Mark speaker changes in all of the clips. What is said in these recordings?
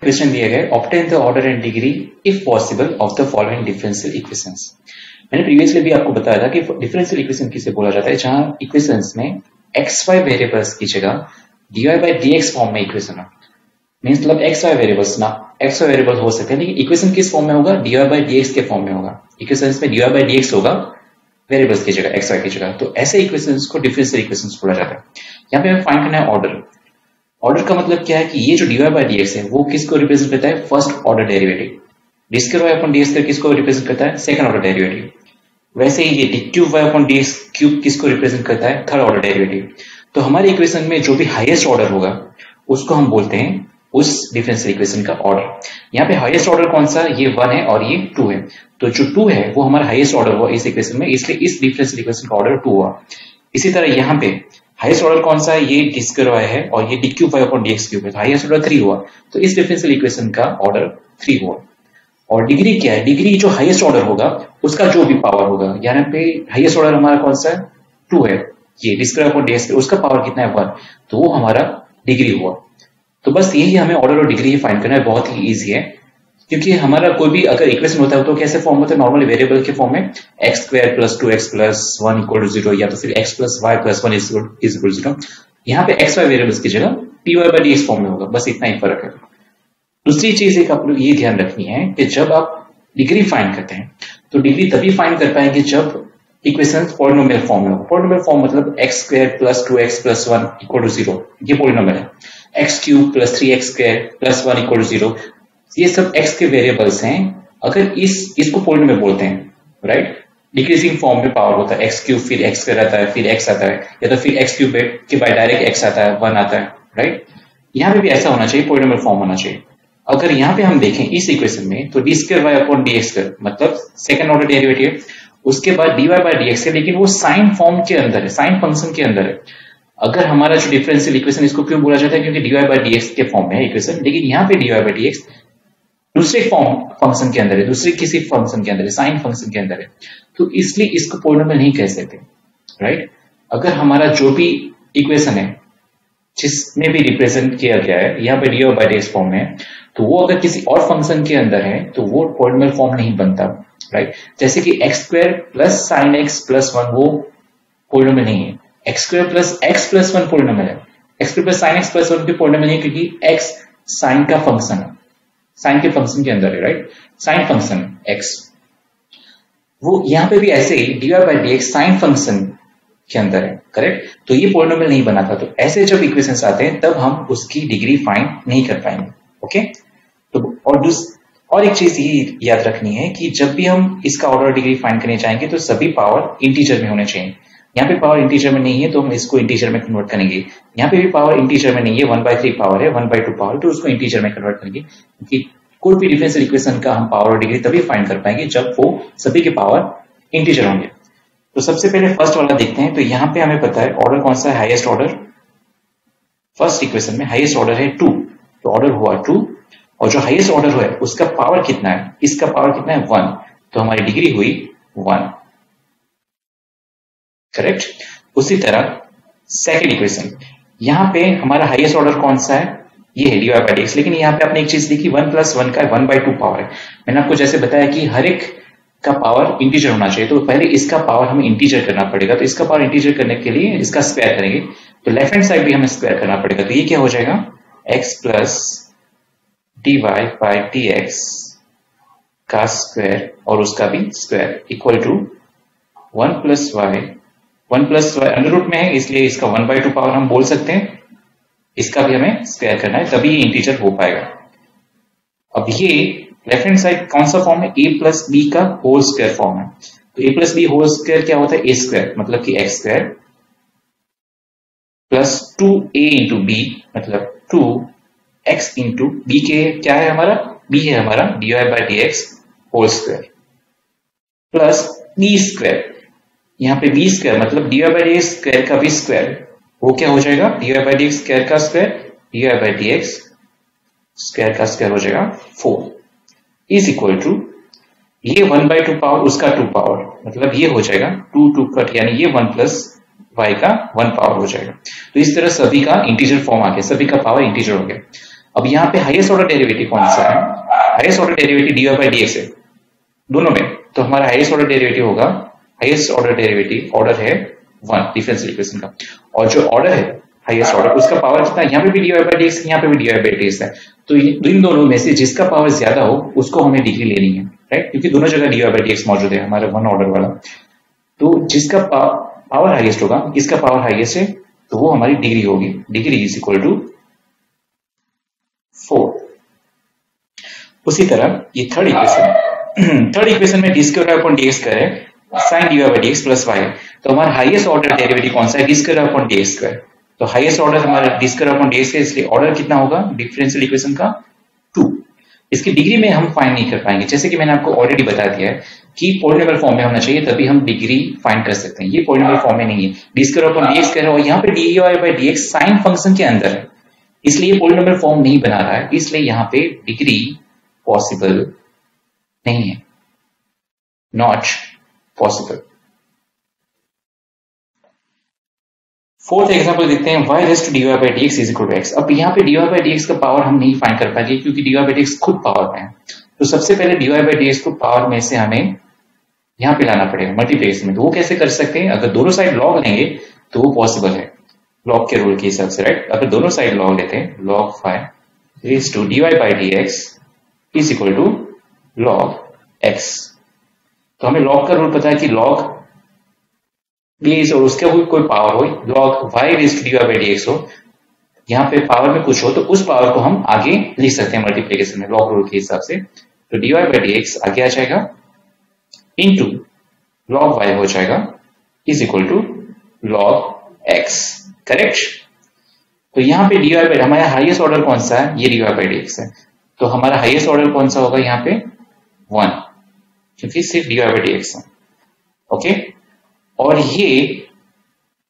Speaker 1: Question दिया गया है obtain the order and degree if possible of the following differential equations. मैंने previously भी आपको बताया था कि डिफरेंशियल इक्वेशन किसे बोला जाता है, जहां इक्वेशंस में एक्स वाई वेरिएबल्स की जगह dy बाई dx फॉर्म में इक्वेशन हो। मीन्स मतलब एक्स वाई वेरिएबल्स ना एक्स वाई वेरिएबल हो सकते हैं, लेकिन इक्वेशन किस फॉर्म में होगा, dy बाई dx के फॉर्म में होगा। इक्वेशंस में dy बाई dx होगा वेरिएबल्स की जगह, एक्स वाई की जगह। तो ऐसे इक्वेशंस को डिफरेंशियल इक्वेशंस बोला जाता है। यहाँ पे हमें फाइंड करना है ऑर्डर। ऑर्डर का मतलब क्या है कि ये जो dy बाई dx है वो किसको रिप्रेजेंट करता है, first order derivative. D square Y upon D square किसको रिप्रेजेंट करता है, सेकंड ऑर्डर डेरिवेटिव। वैसे ही ये D cube Y upon D cube किसको रिप्रेजेंट करता है, थर्ड ऑर्डर डेरिवेटिव। तो हमारे इक्वेशन में जो भी हाईएस्ट ऑर्डर होगा उसको हम बोलते हैं उस डिफरेंशियल इक्वेशन का ऑर्डर। यहाँ पे हाईएस्ट ऑर्डर कौन सा, ये 1 है और ये 2 है। तो जो 2 है वो हमारा हाईएस्ट ऑर्डर हुआ इस इक्वेशन में, इसलिए इस डिफरेंशियल इक्वेशन का ऑर्डर 2 हुआ। इसी तरह यहाँ पे हाईएस्ट ऑर्डर कौन सा है, ये डी स्क्वायर वाई है और ये D cube Y upon D X cube है। हाईएस्ट ऑर्डर 3 हुआ, तो इस डिफरेंशियल इक्वेशन का ऑर्डर 3 हुआ। और डिग्री क्या है, डिग्री जो हाईएस्ट ऑर्डर होगा उसका जो भी पावर होगा, यहाँ पे हाईएस्ट ऑर्डर हमारा कौन सा है, 2 है, ये D square upon D x, उसका पावर कितना है 1, तो वो हमारा डिग्री हुआ। तो बस यही हमें ऑर्डर और डिग्री फाइंड करना है, बहुत ही इजी है। क्योंकि हमारा कोई भी अगर इक्वेशन होता है तो कैसे फॉर्म होता है, नॉर्मली वेरिएबल के फॉर्म में X square plus 2x plus 1 equal to 0, या तो फिर x plus Y plus 1 is equal to 0। यहाँ पे एक्स वाई वेरिएबल्स की जगह dy बाई dx फॉर्म में होगा, बस इतना ही फर्क है। दूसरी चीज एक आप लोग ये ध्यान रखनी है कि जब आप डिग्री फाइंड करते हैं तो डिग्री तभी फाइंड कर पाएंगे जब इक्वेशन पॉलिनोमियल फॉर्म में हो। पॉलिनोमियल फॉर्म मतलब X square plus 2x plus 1 equal to 0, ये पॉलिनोमियल है। X cube plus 3x square plus 1 equal to 0, ये सब x के वेरिएबल्स हैं। अगर इसको पॉलिनोमियल बोलते हैं, राइट। डिक्रीजिंग फॉर्म में पावर होता है x क्यूब, फिर x स्क्वायर आता है, फिर x आता है, या तो फिर x क्यूब के बाय डायरेक्ट x आता है, 1 आता है, राइट। यहाँ पे भी ऐसा होना चाहिए, पॉलिनोमियल फॉर्म होना चाहिए। अगर यहाँ पे हम देखें इस इक्वेशन में तो D square Y upon D x square मतलब सेकंड ऑर्डर डेरिवेटिव, उसके बाद dy बाई डी एक्स है, लेकिन वो साइन फॉर्म के अंदर है, साइन फंक्शन के अंदर है। अगर हमारा जो डिफरेंशियल इक्वेशन, इसको क्यों बोला जाता है, क्योंकि dy बाई डी एक्स के फॉर्म में है इक्वेशन, लेकिन यहाँ पे dy बाई डी एक्स दूसरे फॉर्म फंक्शन के अंदर है, दूसरे किसी फंक्शन के अंदर है, साइन फंक्शन के अंदर है, तो इसलिए इसको पॉलिनोमियल नहीं कह सकते, राइट। अगर हमारा जो भी इक्वेशन है जिसमें भी रिप्रेजेंट किया गया है यहाँ पे dy by D x form में है, तो वो अगर किसी और फंक्शन के अंदर है तो वो पॉलिनोमियल फॉर्म नहीं बनता, राइट। जैसे कि x square plus sine x plus 1 वो पॉलिनोमियल नहीं है, x square plus x plus 1 polynomial है। X square plus sine x plus 1 भी पॉलिनोमियल नहीं, क्योंकि एक्स साइन का फंक्शन है, साइन के फंक्शन के अंदर है, राइट। साइन फंक्शन एक्स, वो यहाँ पे भी ऐसे ही dy by D X sine function के अंदर है, करेक्ट। तो ये पॉलिनोमियल नहीं बनाता। तो ऐसे जब इक्वेशंस आते हैं तब हम उसकी डिग्री फाइंड नहीं कर पाएंगे, ओके। तो और एक चीज ये याद रखनी है कि जब भी हम इसका ऑर्डर डिग्री फाइंड करने चाहेंगे तो सभी पावर इंटीजर में होने चाहिए। यहाँ पे पावर इंटीजर में नहीं है तो हम इसको इंटीजर में कन्वर्ट करेंगे। यहाँ पे भी पावर इंटीजर में नहीं है, 1/3 पावर है, 1/2 पावर, तो उसको इंटीजर में कन्वर्ट करेंगे। क्योंकि कोई भी डिफरेंशियल इक्वेशन का हम पावर और डिग्री तभी फाइंड कर पाएंगे जब वो सभी के पावर इंटीजर होंगे। तो सबसे पहले फर्स्ट वाला देखते हैं। तो यहाँ पे हमें पता है ऑर्डर कौन सा है, हाईएस्ट ऑर्डर। फर्स्ट इक्वेशन में हाईएस्ट ऑर्डर है 2, तो ऑर्डर हुआ 2, और जो हाईएस्ट ऑर्डर हुआ है उसका पावर कितना है, इसका पावर कितना है 1, तो हमारी डिग्री हुई 1, करेक्ट। उसी तरह सेकेंड इक्वेशन, यहाँ पे हमारा हाईएस्ट ऑर्डर कौन सा है, ये है dy बाई डी एक्स, लेकिन यहाँ पे आपने एक चीज देखी 1 प्लस 1 का 1/2 पावर है। मैंने आपको जैसे बताया कि हर एक का पावर इंटीजर होना चाहिए, तो पहले इसका पावर हमें इंटीजर करना पड़ेगा। तो इसका पावर इंटीजर करने के लिए इसका स्क्वायर करेंगे, तो लेफ्ट हैंड साइड भी हमें स्क्वायर करना पड़ेगा। तो ये क्या हो जाएगा, x plus dy by D X का स्क्वायर और उसका भी square equal to 1 plus Y under root में है, इसलिए इसका 1/2 पावर हम बोल सकते हैं। इसका भी हमें स्क्वायर करना है, तभी ये इंटीजर हो पाएगा। अब ये लेफ्ट हैंड साइड कौन सा फॉर्म है, a प्लस बी का होल स्क्वायर फॉर्म है। तो a plus B whole square क्या होता है, a स्क्वायर मतलब कि x square plus 2a into B मतलब 2x इंटू बी के क्या है हमारा, b है हमारा dy by D x whole square plus b square, यहाँ पे b स्क्वायर मतलब dy by D x square का भी स्क्वायर, वो क्या हो जाएगा, dy by D x square का square, dy by D x square का स्क्वायर हो जाएगा 4 इज इक्वल टू ये 1/2 पावर उसका 2 पावर, मतलब ये हो जाएगा 2 कट, यानी ये 1 प्लस वाई का 1 पावर हो जाएगा। तो इस तरह सभी का इंटीजर फॉर्म आ गया, सभी का पावर इंटीजर हो गया। अब यहाँ पे हाईएस्ट ऑर्डर डेरिवेटिव कौन सा है? Highest order derivative dy by dx है दोनों में, तो हमारा हाईएस्ट ऑर्डर डेरिवेटिव होगा, हाईएस्ट ऑर्डर डेरिवेटिव ऑर्डर है 1 डिफरेंशियल इक्वेशन का, और जो ऑर्डर है हाईएस्ट ऑर्डर उसका पावर कितना, यहाँ पे भी dy बाई dx, यहाँ पे भी dy बाई dx है, तो इन दोनों में से जिसका पावर ज्यादा हो उसको हमें डिग्री लेनी है, राइट, क्योंकि दोनों जगह dy बाई dx मौजूद है हमारा 1 ऑर्डर वाला, तो जिसका पावर हाईएस्ट होगा, किसका पावर हाईएस्ट है, तो वो हमारी डिग्री होगी, डिग्री इज इक्वल टू 4। उसी तरह ये थर्ड इक्वेशन में d square upon D x है sine d by D x plus y, तो हमारा हाईएस्ट ऑर्डर डेरिवेटिव कौन सा है, D square upon D x, तो हाईएस्ट ऑर्डर हमारा d square upon D x है, इसलिए ऑर्डर कितना होगा डिफरेंशियल इक्वेशन का 2। इसकी डिग्री में हम फाइंड नहीं कर पाएंगे, जैसे कि मैंने आपको ऑलरेडी बता दिया है कि पॉलिनोमियल फॉर्म में होना चाहिए तभी हम डिग्री फाइंड कर सकते हैं, ये पॉलिनोमियल फॉर्म में नहीं है, D square upon D X कह रहा है और यहाँ पे D Y by D X sine function के अंदर है, इसलिए पॉलिनोमियल फॉर्म नहीं बना रहा है, इसलिए यहाँ पे डिग्री पॉसिबल नहीं है, नॉट पॉसिबल। फोर्थ एग्जांपल देखते हैं, y raise to dy by dx is equal to x। अब यहाँ पे dy बाई dx का पावर हम नहीं फाइंड कर पाएंगे क्योंकि dy बाई dx खुद पावर में है, तो सबसे पहले dy बाई dx को पावर में से हमें यहाँ पे लाना पड़ेगा मल्टीप्लिकेशन में, तो वो कैसे कर सकते हैं, अगर दोनों साइड लॉग लेंगे तो वो पॉसिबल है लॉग के रूल के हिसाब से, राइट, अगर दोनों साइड लॉग लेते हैं log 5 raise to dy by dx is equal to log x, तो हमें लॉग का रूल पता है कि लॉग बेस और उसके कोई पावर हो, log y raise to dy by dx हो, यहाँ पे पावर में कुछ हो तो उस पावर को हम आगे लिख सकते हैं मल्टीप्लिकेशन में लॉग रूल के हिसाब से, तो dy बाई dx आगे आ जाएगा इनटू log y हो जाएगा is equal to log x, correct. तो यहाँ पे dy बाई हमारा हाईएस्ट ऑर्डर कौन सा है, ये dy बाई dx है, तो हमारा हाईएस्ट ऑर्डर कौन सा होगा यहाँ पे 1, क्योंकि सिर्फ dy बाई dx है, ओके, और ये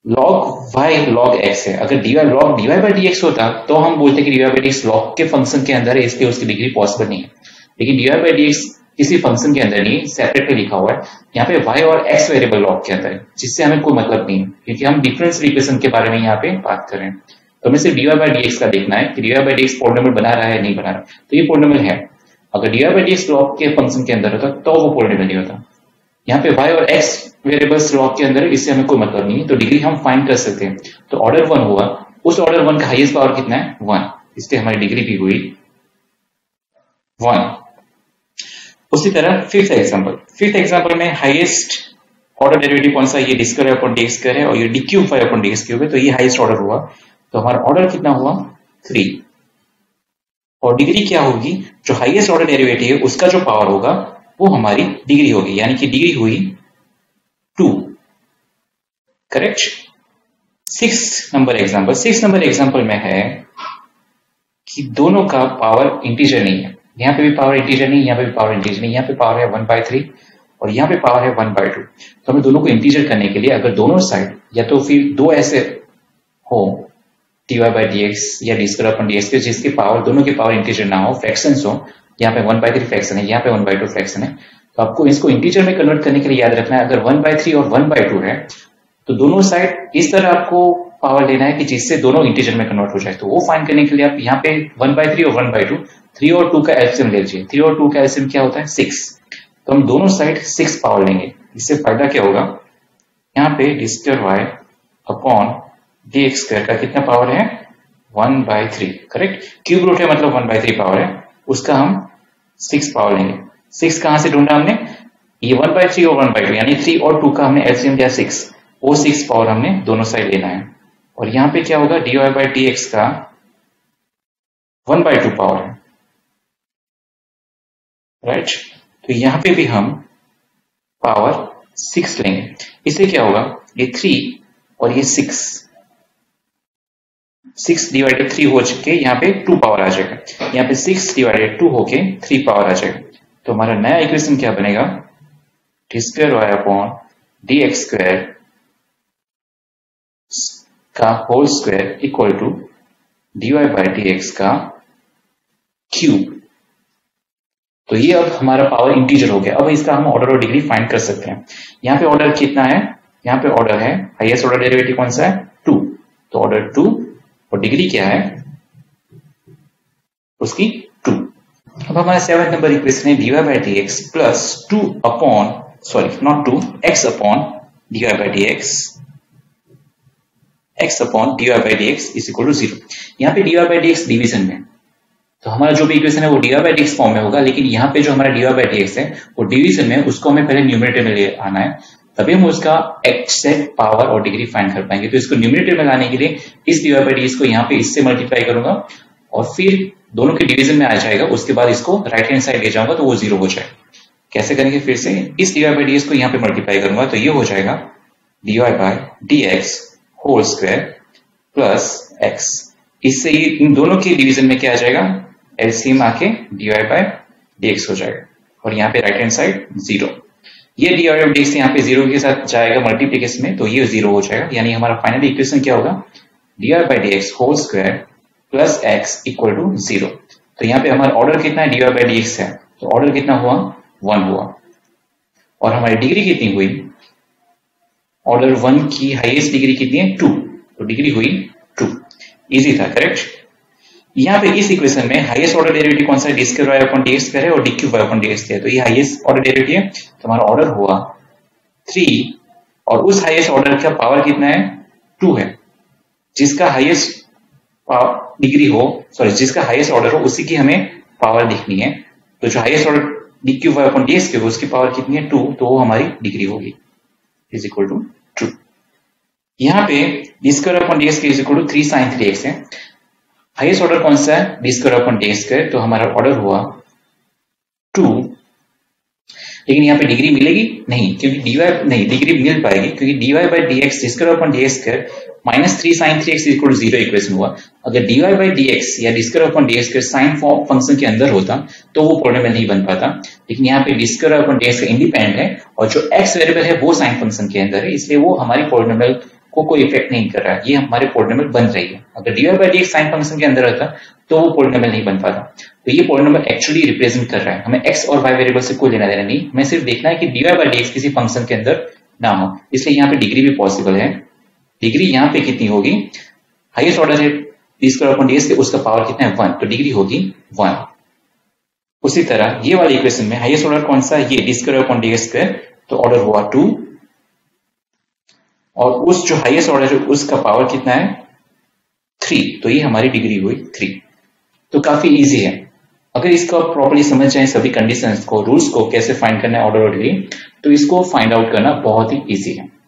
Speaker 1: log y log x है, अगर dy बाई dx होता तो हम बोलते कि dy बाई dx log के फंक्शन के अंदर है, इसलिए उसकी डिग्री पॉसिबल नहीं है, लेकिन dy बाई dx किसी फंक्शन के अंदर नहीं, सेपरेट पे लिखा हुआ है, यहाँ पे y और x वेरिएबल log के अंदर है, जिससे हमें कोई मतलब नहीं है क्योंकि हम डिफरेंशियल इक्वेशन के बारे में यहाँ पे बात कर रहे हैं, तो हमें सिर्फ dy बाई dx का देखना है कि dy बाई dx पॉलिनोमियल बना रहा है नहीं बना रहा, तो ये पॉलिनोमियल है, अगर dy बाई dx log के फंक्शन के अंदर होता तो वो पॉलिनोमियल नहीं होता, यहाँ पे y और x वेरिएबल्स लॉग के अंदर है, इससे हमें कोई मतलब नहीं है, तो डिग्री हम फाइंड कर सकते हैं, तो ऑर्डर 1 हुआ, उस ऑर्डर 1 का हाईएस्ट पावर कितना है 1, इसलिए हमारी डिग्री भी हुई 1। उसी तरह फिफ्थ एग्जांपल में हाईएस्ट ऑर्डर डेरिवेटिव कौन सा, ये D square upon D x है और ये D cube 5 upon D X cube है, तो ये हाईएस्ट ऑर्डर हुआ, तो हमारा ऑर्डर कितना हुआ 3, और डिग्री क्या होगी, जो हाईएस्ट ऑर्डर डेरिवेटिव है उसका जो पावर होगा वो हमारी डिग्री होगी, यानी कि डिग्री हुई 2, करेक्ट। 6 नंबर एग्जांपल में है कि दोनों का पावर इंटीजर नहीं है, यहाँ पे भी पावर इंटीजर नहीं, यहाँ पे भी पावर इंटीजर नहीं, यहाँ पे पावर है 1/3 और यहाँ पे पावर है 1/2, तो हमें दोनों को इंटीजर करने के लिए अगर दोनों साइड या तो फिर दो ऐसे हो dy बाई dx या डी स्क्वायर अपॉन dx के जिसके पावर दोनों की पावर इंटीजर ना हो, फ्रैक्शंस हो, यहाँ पे 1/3 फ्रैक्शन है, यहाँ पे 1/2 फ्रैक्शन है, तो आपको इसको इंटीजर में कन्वर्ट करने के लिए याद रखना है, अगर 1/3 और 1/2 है तो दोनों साइड इस तरह आपको पावर लेना है कि जिससे दोनों इंटीजर में कन्वर्ट हो जाए, तो वो फाइंड करने के लिए आप यहाँ पे 1/3 और 1/2, 3 और 2 का एलसीएम ले लीजिए, 3 और 2 का एलसीएम क्या होता है 6, तो हम दोनों साइड 6 पावर लेंगे, इससे फायदा क्या होगा, यहाँ पे D square Y upon D x square का कितना पावर है 1/3, करेक्ट, क्यूब रूट है मतलब 1/3 पावर है, उसका हम 6 पावर लेंगे, 6 कहां से ढूंढा हमने, ये 1/3 और 1/2 यानी 3 और 2 का हमने एलसीएम लिया 6, वो 6 पावर हमने दोनों साइड लेना है, और यहाँ पे क्या होगा dy बाई dx का 1/2 पावर है, राइट, तो यहाँ पे भी हम पावर 6 लेंगे, इससे क्या होगा ये 3 और ये 6 डिवाइडेड 3 हो चुके यहाँ पे 2 पावर आ जाएगा, यहाँ पे 6 डिवाइडेड 2 होके 3 पावर आ जाएगा, तो हमारा नया इक्वेशन क्या बनेगा, d square Y upon D x square का whole square equal to dy by dx का क्यूब, तो ये अब हमारा पावर इंटीजर हो गया, अब इसका हम ऑर्डर और डिग्री फाइंड कर सकते हैं, यहाँ पे ऑर्डर कितना है, यहाँ पे ऑर्डर है हाईएस्ट ऑर्डर डेरिवेटिव कौन सा है 2, तो ऑर्डर 2 और डिग्री क्या है उसकी 2। अब हमारा 7th नंबर इक्वेशन है dy by dx plus 2 upon not 2 x upon dy by dx x upon dy by dx is equal to 0। यहाँ पे dy by dx डिवीजन में, तो हमारा जो भी इक्वेशन है वो dy by dx फॉर्म में होगा, लेकिन यहाँ पे जो हमारा dy by dx है वो डिवीजन में, उसको हमें पहले न्यूमरेटर में ले आना है, तभी हम उसका एक्सेक्ट पावर और डिग्री फाइंड कर पाएंगे। तो इसको न्यूमरेटर में लाने के लिए इस dy by dx को यहाँ पे इससे मल्टीप्लाई करूंगा और फिर दोनों के डिवीजन में आ जाएगा, उसके बाद इसको राइट हैंड साइड ले जाऊंगा तो वो 0 हो जाएगा। कैसे करेंगे, फिर से इस dy by dx को यहाँ पे मल्टीप्लाई करूंगा तो ये हो जाएगा dy by dx whole square plus x। इससे इन दोनों के डिवीजन में क्या आ जाएगा, एलसीएम आके dy by dx हो जाएगा और यहाँ पे राइट हैंड साइड 0। ये dy by dx यहाँ पे 0 के साथ जाएगा मल्टीप्लिकेशन में, तो ये 0 हो जाएगा। यानी हमारा फाइनल इक्वेशन क्या होगा, dy by dx whole square plus x equal to 0। तो यहाँ पे हमारा ऑर्डर कितना है, dy by dx है, तो ऑर्डर कितना हुआ, 1 हुआ। और हमारी डिग्री कितनी हुई, ऑर्डर 1 की हाईएस्ट डिग्री कितनी है, 2, तो डिग्री हुई 2। इजी था, करेक्ट। यहाँ पे इस इक्वेशन में हाईएस्ट ऑर्डर डेरिवेटिव कौन सा है, D square Y upon D square है और d cube Y upon D square है, तो ये हाईएस्ट ऑर्डर डेरिवेटिव है, तो हमारा ऑर्डर हुआ 3 और उस हाईएस्ट ऑर्डर का पावर कितना है, 2 है। जिसका हाईएस्ट डिग्री हो, जिसका हाईएस्ट ऑर्डर हो उसी की हमें पावर लिखनी है। तो जो highest order d cube Y upon D square उसकी पावर कितनी है, 2, तो वो हमारी डिग्री होगी इज इक्वल टू 2। यहाँ पे D square upon D square is equal to 3 sin 3x है। हाईएस्ट ऑर्डर कौन सा है, D square upon D square, तो हमारा ऑर्डर हुआ 2। लेकिन यहाँ पे डिग्री मिलेगी नहीं, क्योंकि डिग्री मिल पाएगी क्योंकि dy by dx d square upon D square minus 3 sin 3x equal to 0 equation हुआ। अगर dy by dx या d square upon D square sine function के अंदर होता तो वो पॉलिनोमियल नहीं बन पाता, लेकिन यहाँ पे D square upon D square independent है और जो x वेरिएबल है वो साइन फंक्शन के अंदर है, इसलिए वो हमारी पॉलिनोमियल को कोई इफेक्ट नहीं कर रहा है, ये हमारे पॉलिनोमियल बन रही है। अगर dy by dx sign function के अंदर रहता तो वो पॉलिनोमियल नहीं बन पाता। तो ये पॉलिनोमियल एक्चुअली रिप्रेजेंट कर रहा है, हमें x और y वेरिएबल से कोई लेना देना नहीं, हमें सिर्फ देखना है कि dy by dx किसी फंक्शन के अंदर ना हो, इसलिए यहाँ पे डिग्री भी पॉसिबल है। डिग्री यहाँ पे कितनी होगी, हाईएस्ट ऑर्डर है D square upon D square, उसका पावर कितना है 1, तो डिग्री होगी 1। उसी तरह ये वाले इक्वेशन में हाईएस्ट ऑर्डर कौन सा है, ये D square upon D square, तो ऑर्डर हुआ 2 और उस जो हाईएस्ट ऑर्डर है उसका पावर कितना है 3, तो ये हमारी डिग्री हुई 3। तो काफी इजी है, अगर इसको आप प्रॉपर्ली समझ जाए सभी कंडीशंस को, रूल्स को कैसे फाइंड करना है ऑर्डर और डिग्री, तो इसको फाइंड आउट करना बहुत ही इजी है।